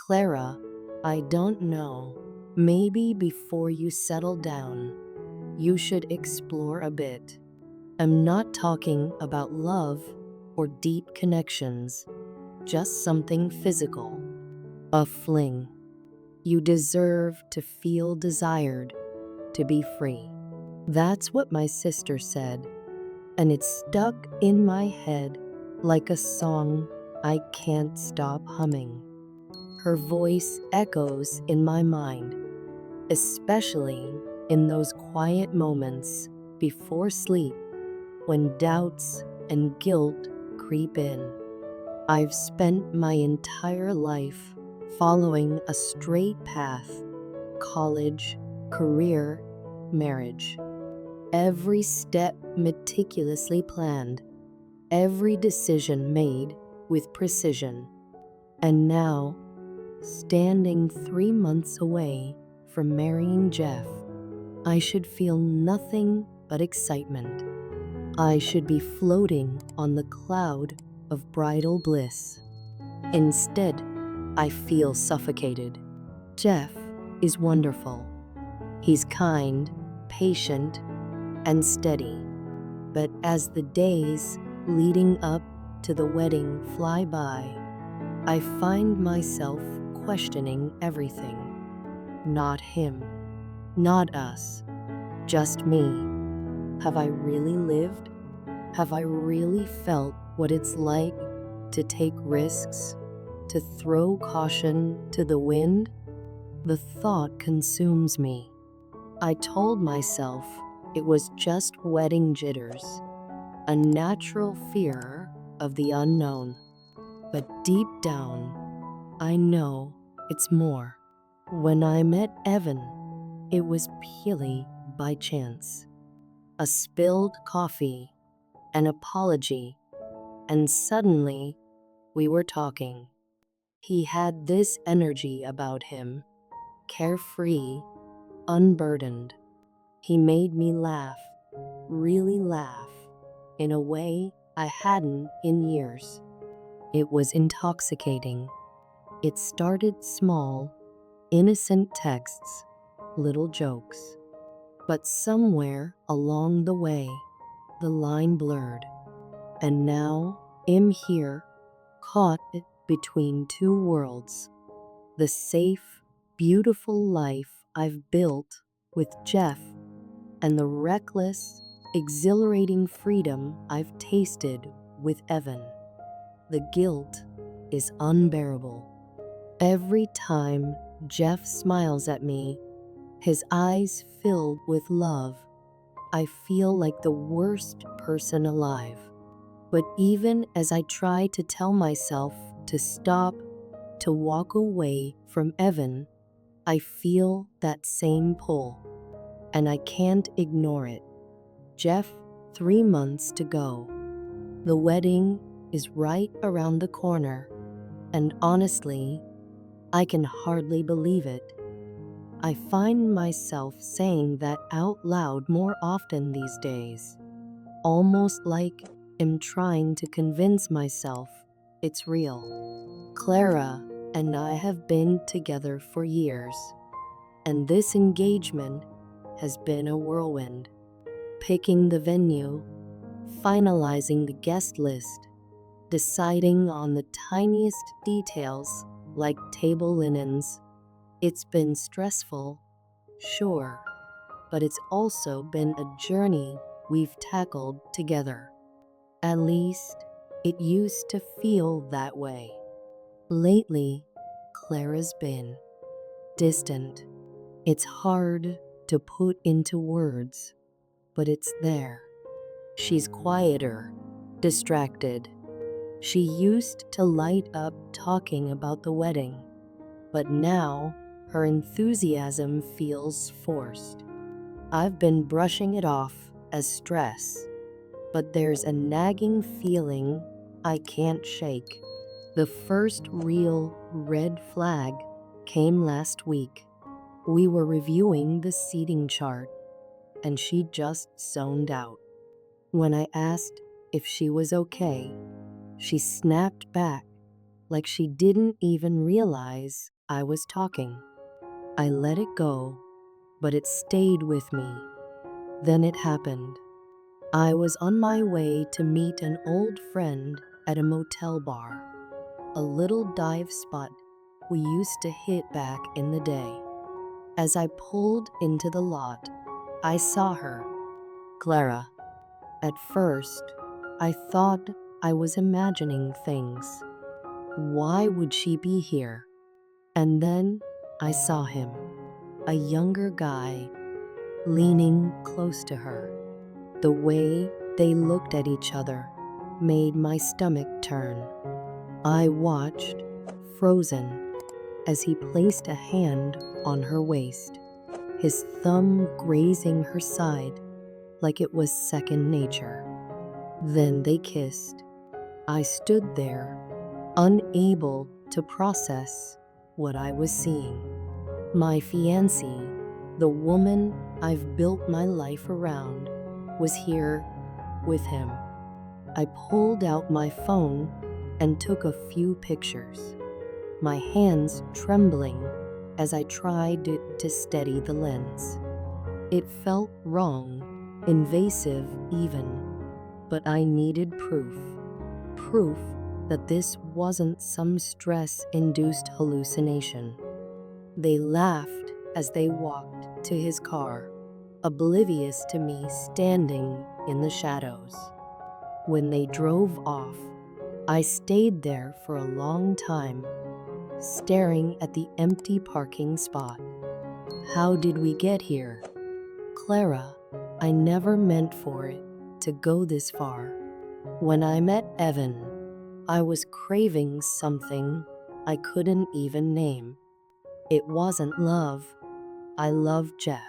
Clara, I don't know. Maybe before you settle down, you should explore a bit. I'm not talking about love or deep connections, just something physical. A fling. You deserve to feel desired, to be free. That's what my sister said, and it stuck in my head like a song I can't stop humming. Her voice echoes in my mind, especially in those quiet moments before sleep when doubts and guilt creep in. I've spent my entire life following a straight path: college, career, marriage. Every step meticulously planned, every decision made with precision. And now, standing 3 months away from marrying Jeff, I should feel nothing but excitement. I should be floating on the cloud of bridal bliss. Instead, I feel suffocated. Jeff is wonderful. He's kind, patient, and steady. But as the days leading up to the wedding fly by, I find myself questioning everything. Not him, not us, just me. Have I really lived? Have I really felt what it's like to take risks, to throw caution to the wind? The thought consumes me. I told myself it was just wedding jitters, a natural fear of the unknown. But deep down, I know it's more. When I met Evan, it was purely by chance. A spilled coffee, an apology, and suddenly we were talking. He had this energy about him, carefree, unburdened. He made me laugh, really laugh, in a way I hadn't in years. It was intoxicating. It started small, innocent texts, little jokes. But somewhere along the way, the line blurred. And now I'm here, caught between two worlds. The safe, beautiful life I've built with Jeff, and the reckless, exhilarating freedom I've tasted with Evan. The guilt is unbearable. Every time Jeff smiles at me, his eyes filled with love, I feel like the worst person alive. But even as I try to tell myself to stop, to walk away from Evan, I feel that same pull, and I can't ignore it. Jeff, 3 months to go. The wedding is right around the corner, and honestly, I can hardly believe it. I find myself saying that out loud more often these days, almost like I'm trying to convince myself it's real. Clara and I have been together for years, and this engagement has been a whirlwind. Picking the venue, finalizing the guest list, deciding on the tiniest details like table linens. It's been stressful, sure, but it's also been a journey we've tackled together. At least, it used to feel that way. Lately, Clara's been distant. It's hard to put into words, but it's there. She's quieter, distracted. She used to light up talking about the wedding, but now her enthusiasm feels forced. I've been brushing it off as stress, but there's a nagging feeling I can't shake. The first real red flag came last week. We were reviewing the seating chart, and she just zoned out. When I asked if she was okay, she snapped back, like she didn't even realize I was talking. I let it go, but it stayed with me. Then it happened. I was on my way to meet an old friend at a motel bar, a little dive spot we used to hit back in the day. As I pulled into the lot, I saw her, Clara. At first, I thought I was imagining things. Why would she be here? And then I saw him, a younger guy, leaning close to her. The way they looked at each other made my stomach turn. I watched, frozen, as he placed a hand on her waist, his thumb grazing her side like it was second nature. Then they kissed. I stood there, unable to process what I was seeing. My fiancée, the woman I've built my life around, was here with him. I pulled out my phone and took a few pictures, my hands trembling as I tried to steady the lens. It felt wrong, invasive even, but I needed proof. Proof that this wasn't some stress-induced hallucination. They laughed as they walked to his car, oblivious to me standing in the shadows. When they drove off, I stayed there for a long time, staring at the empty parking spot. How did we get here? Clara, I never meant for it to go this far. When I met Evan, I was craving something I couldn't even name. It wasn't love. I loved Jeff.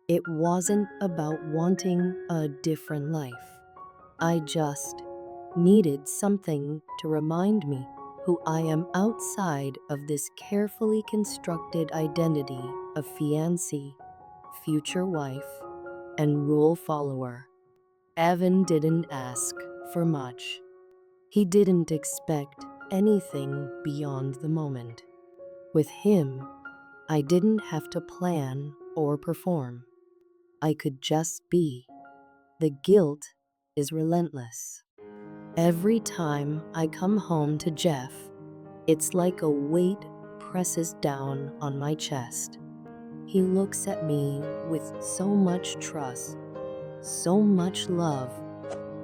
It wasn't about wanting a different life. I just needed something to remind me who I am outside of this carefully constructed identity of fiancée, future wife, and rule follower. Evan didn't ask for much. He didn't expect anything beyond the moment. With him, I didn't have to plan or perform. I could just be. The guilt is relentless. Every time I come home to Jeff, it's like a weight presses down on my chest. He looks at me with so much trust, so much love,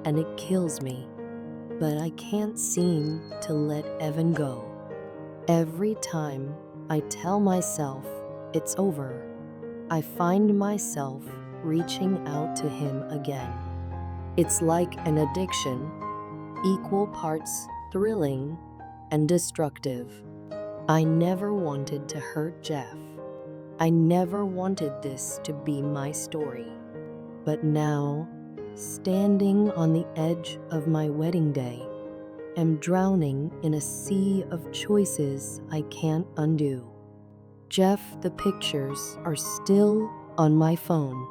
and it kills me. But I can't seem to let Evan go. Every time I tell myself it's over, I find myself reaching out to him again. It's like an addiction, equal parts thrilling and destructive. I never wanted to hurt Jeff. I never wanted this to be my story. But now, standing on the edge of my wedding day, am drowning in a sea of choices I can't undo. Jeff, the pictures are still on my phone.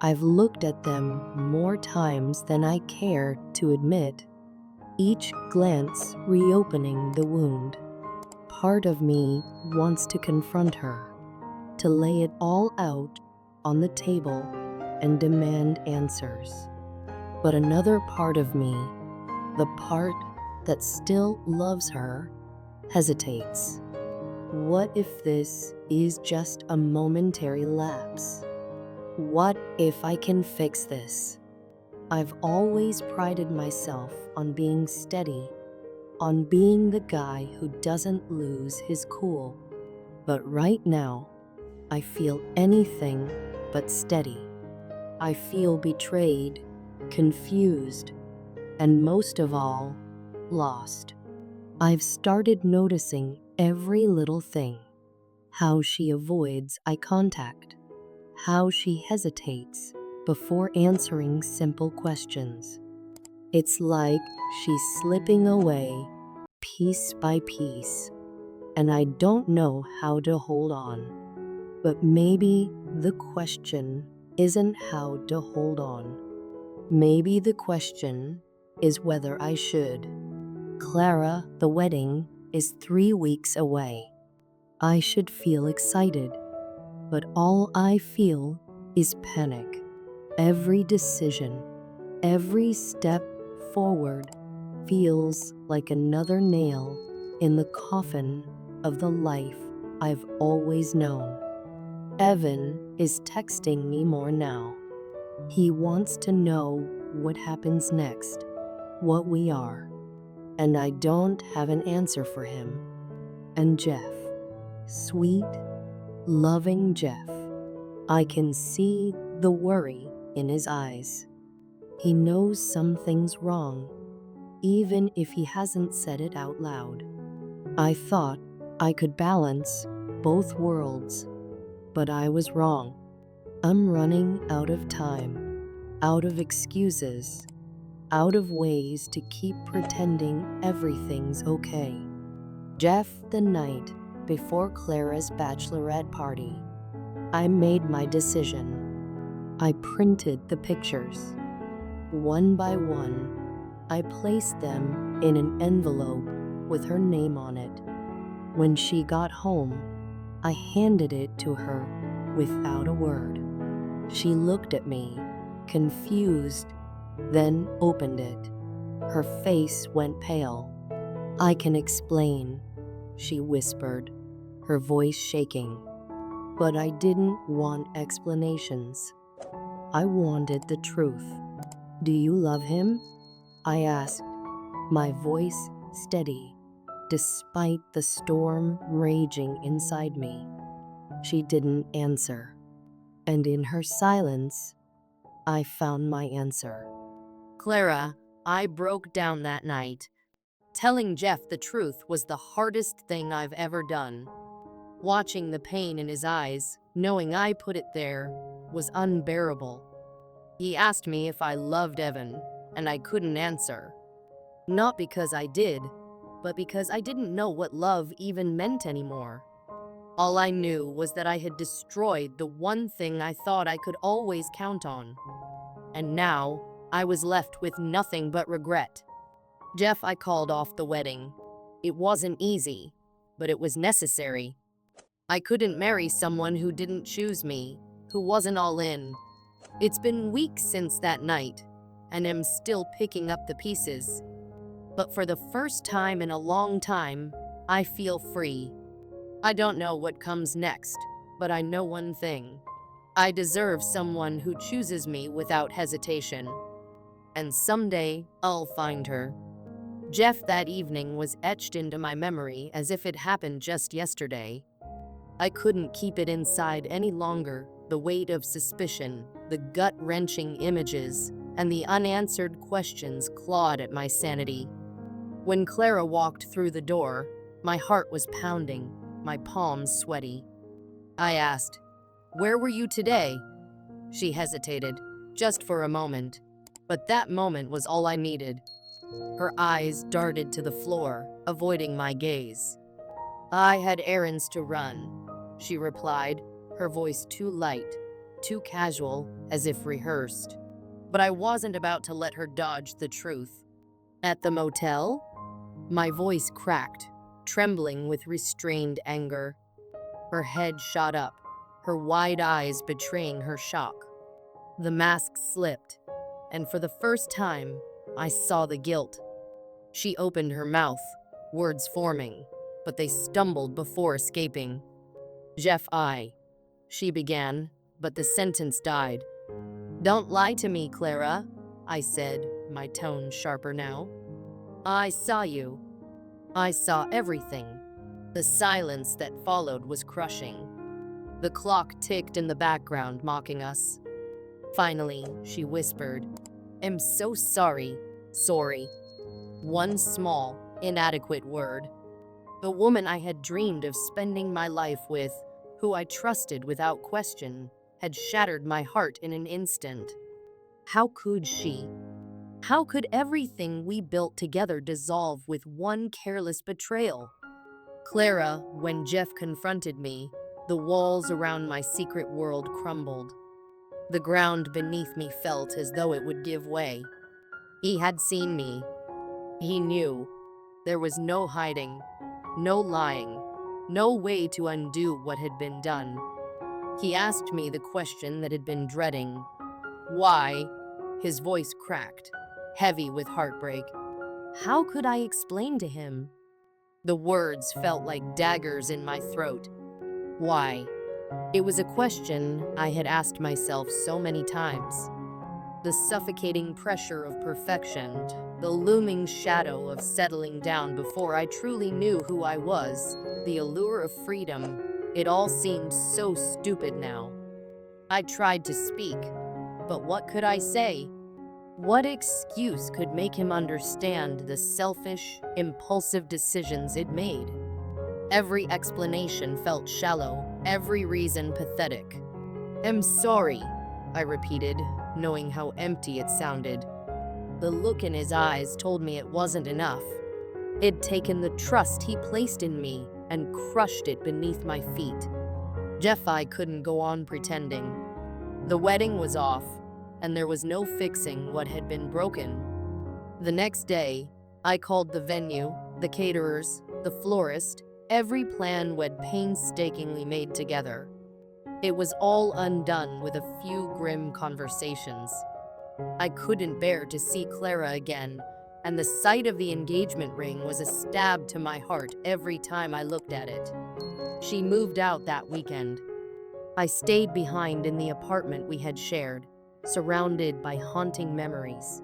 I've looked at them more times than I care to admit, each glance reopening the wound. Part of me wants to confront her, to lay it all out on the table and demand answers. But another part of me, the part that still loves her, hesitates. What if this is just a momentary lapse? What if I can fix this? I've always prided myself on being steady, on being the guy who doesn't lose his cool. But right now, I feel anything but steady. I feel betrayed, confused, and most of all, lost. I've started noticing every little thing. How she avoids eye contact. How she hesitates before answering simple questions. It's like she's slipping away piece by piece, and I don't know how to hold on. But maybe the question isn't how to hold on. Maybe the question is whether I should. Clara, the wedding is 3 weeks away. I should feel excited, but all I feel is panic. Every decision, every step forward feels like another nail in the coffin of the life I've always known. Evan is texting me more now. He wants to know what happens next, what we are, and I don't have an answer for him. And Jeff, sweet, loving Jeff, I can see the worry in his eyes. He knows something's wrong, even if he hasn't said it out loud. I thought I could balance both worlds, but I was wrong. I'm running out of time, out of excuses, out of ways to keep pretending everything's okay. Jeff, the night before Clara's bachelorette party, I made my decision. I printed the pictures. One by one, I placed them in an envelope with her name on it. When she got home, I handed it to her without a word. She looked at me, confused, then opened it. Her face went pale. "I can explain," she whispered, her voice shaking. But I didn't want explanations. I wanted the truth. "Do you love him?" I asked, my voice steady, despite the storm raging inside me. She didn't answer, and in her silence, I found my answer. "Clara, I broke down that night. Telling Jeff the truth was the hardest thing I've ever done. Watching the pain in his eyes, knowing I put it there, was unbearable. He asked me if I loved Evan, and I couldn't answer. Not because I did, but because I didn't know what love even meant anymore. All I knew was that I had destroyed the one thing I thought I could always count on. And now, I was left with nothing but regret. Jeff, I called off the wedding. It wasn't easy, but it was necessary. I couldn't marry someone who didn't choose me, who wasn't all in. It's been weeks since that night, and I'm still picking up the pieces. But for the first time in a long time, I feel free. I don't know what comes next, but I know one thing. I deserve someone who chooses me without hesitation. And someday, I'll find her." Jeff that evening was etched into my memory as if it happened just yesterday. I couldn't keep it inside any longer. The weight of suspicion, the gut-wrenching images, and the unanswered questions clawed at my sanity. When Clara walked through the door, my heart was pounding, my palms sweaty. I asked, "Where were you today?" She hesitated, just for a moment. But that moment was all I needed. Her eyes darted to the floor, avoiding my gaze. "I had errands to run," she replied, her voice too light, too casual, as if rehearsed. But I wasn't about to let her dodge the truth. "At the motel?" My voice cracked, trembling with restrained anger. Her head shot up, her wide eyes betraying her shock. The mask slipped, and for the first time, I saw the guilt. She opened her mouth, words forming, but they stumbled before escaping. "Jeff, she began, but the sentence died. "Don't lie to me, Clara," I said, my tone sharper now. "I saw you. I saw everything." The silence that followed was crushing. The clock ticked in the background, mocking us. Finally, she whispered, "I'm so sorry." Sorry. One small, inadequate word. The woman I had dreamed of spending my life with, who I trusted without question, had shattered my heart in an instant. How could she? How could everything we built together dissolve with one careless betrayal? "Clara," when Jeff confronted me, the walls around my secret world crumbled. The ground beneath me felt as though it would give way. He had seen me. He knew. There was no hiding, no lying, no way to undo what had been done. He asked me the question that had been dreading. Why? His voice cracked, heavy with heartbreak. How could I explain to him? The words felt like daggers in my throat. Why? It was a question I had asked myself so many times. The suffocating pressure of perfection, the looming shadow of settling down before I truly knew who I was, the allure of freedom, it all seemed so stupid now. I tried to speak, but what could I say? What excuse could make him understand the selfish, impulsive decisions it made? Every explanation felt shallow, every reason pathetic. "I'm sorry," I repeated, knowing how empty it sounded. The look in his eyes told me it wasn't enough. It'd taken the trust he placed in me and crushed it beneath my feet. Jeff, I couldn't go on pretending. The wedding was off, and there was no fixing what had been broken. The next day, I called the venue, the caterers, the florist, every plan we'd painstakingly made together. It was all undone with a few grim conversations. I couldn't bear to see Clara again, and the sight of the engagement ring was a stab to my heart every time I looked at it. She moved out that weekend. I stayed behind in the apartment we had shared, surrounded by haunting memories.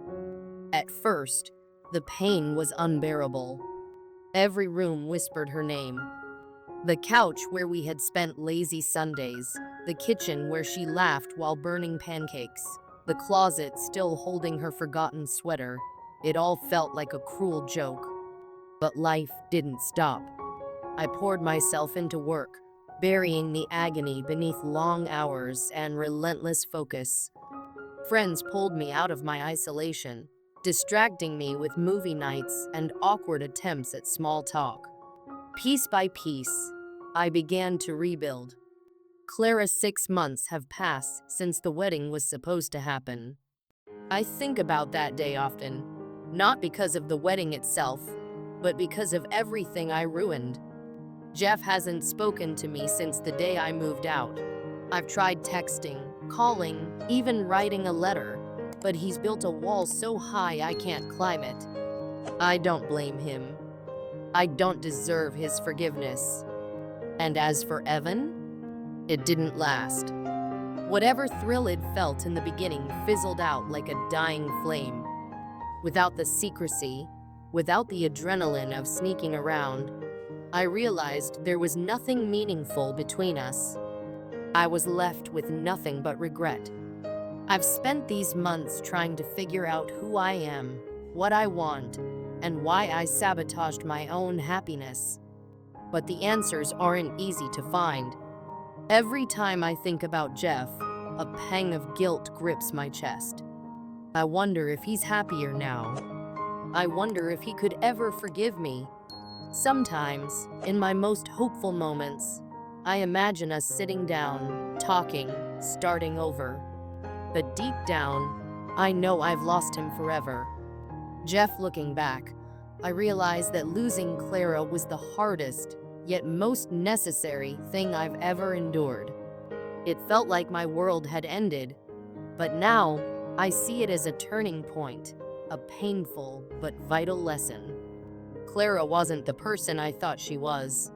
At first, the pain was unbearable. Every room whispered her name. The couch where we had spent lazy Sundays, the kitchen where she laughed while burning pancakes, the closet still holding her forgotten sweater. It all felt like a cruel joke. But life didn't stop. I poured myself into work, burying the agony beneath long hours and relentless focus. Friends pulled me out of my isolation, distracting me with movie nights and awkward attempts at small talk. Piece by piece, I began to rebuild. Clara, 6 months have passed since the wedding was supposed to happen. I think about that day often, not because of the wedding itself, but because of everything I ruined. Jeff hasn't spoken to me since the day I moved out. I've tried texting, calling, even writing a letter, but he's built a wall so high I can't climb it. I don't blame him. I don't deserve his forgiveness. And as for Evan, it didn't last. Whatever thrill it felt in the beginning fizzled out like a dying flame. Without the secrecy, without the adrenaline of sneaking around, I realized there was nothing meaningful between us. I was left with nothing but regret. I've spent these months trying to figure out who I am, what I want, and why I sabotaged my own happiness. But the answers aren't easy to find. Every time I think about Jeff, a pang of guilt grips my chest. I wonder if he's happier now. I wonder if he could ever forgive me. Sometimes, in my most hopeful moments, I imagine us sitting down, talking, starting over. But deep down, I know I've lost him forever. Jeff, looking back, I realized that losing Clara was the hardest, yet most necessary thing I've ever endured. It felt like my world had ended, but now I see it as a turning point, a painful but vital lesson. Clara wasn't the person I thought she was.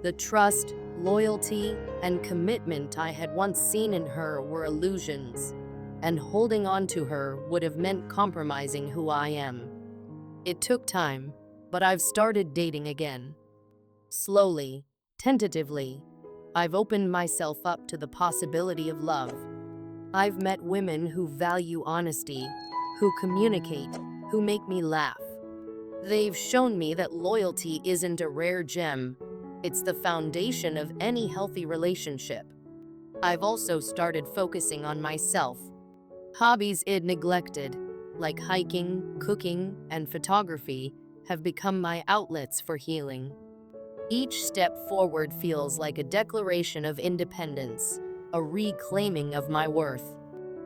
The trust, loyalty, and commitment I had once seen in her were illusions, and holding on to her would have meant compromising who I am. It took time, but I've started dating again. Slowly, tentatively, I've opened myself up to the possibility of love. I've met women who value honesty, who communicate, who make me laugh. They've shown me that loyalty isn't a rare gem. It's the foundation of any healthy relationship. I've also started focusing on myself. Hobbies I'd neglected, like hiking, cooking, and photography, have become my outlets for healing. Each step forward feels like a declaration of independence, a reclaiming of my worth.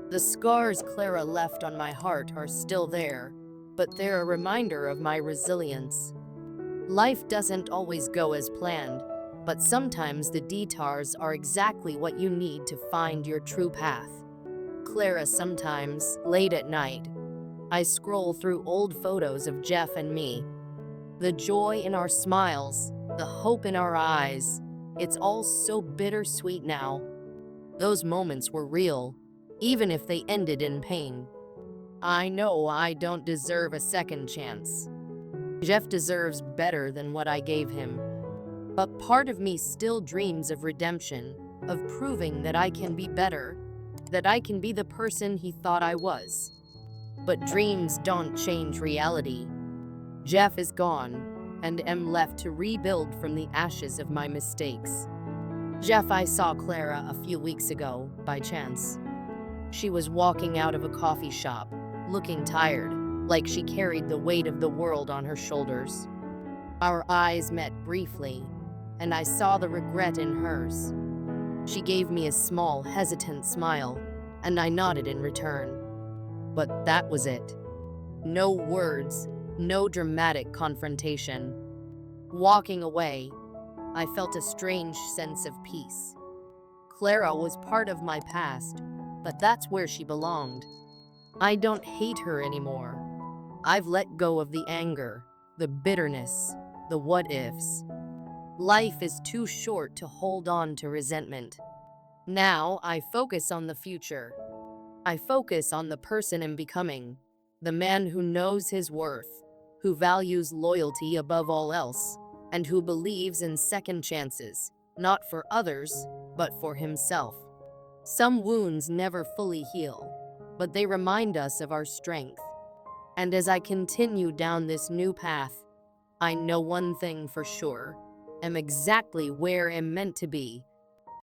The scars Clara left on my heart are still there, but they're a reminder of my resilience. Life doesn't always go as planned, but sometimes the detours are exactly what you need to find your true path. Clara, sometimes, late at night, I scroll through old photos of Jeff and me. The joy in our smiles, the hope in our eyes, it's all so bittersweet now. Those moments were real, even if they ended in pain. I know I don't deserve a second chance. Jeff deserves better than what I gave him. But part of me still dreams of redemption, of proving that I can be better, that I can be the person he thought I was. But dreams don't change reality. Jeff is gone, and am left to rebuild from the ashes of my mistakes. Jeff, I saw Clara a few weeks ago, by chance. She was walking out of a coffee shop, looking tired, like she carried the weight of the world on her shoulders. Our eyes met briefly, and I saw the regret in hers. She gave me a small, hesitant smile, and I nodded in return. But that was it. No words, no dramatic confrontation. Walking away, I felt a strange sense of peace. Clara was part of my past, but that's where she belonged. I don't hate her anymore. I've let go of the anger, the bitterness, the what-ifs. Life is too short to hold on to resentment. Now I focus on the future. I focus on the person I'm becoming, the man who knows his worth, who values loyalty above all else, and who believes in second chances, not for others, but for himself. Some wounds never fully heal, but they remind us of our strength. And as I continue down this new path, I know one thing for sure. I'm exactly where I'm meant to be,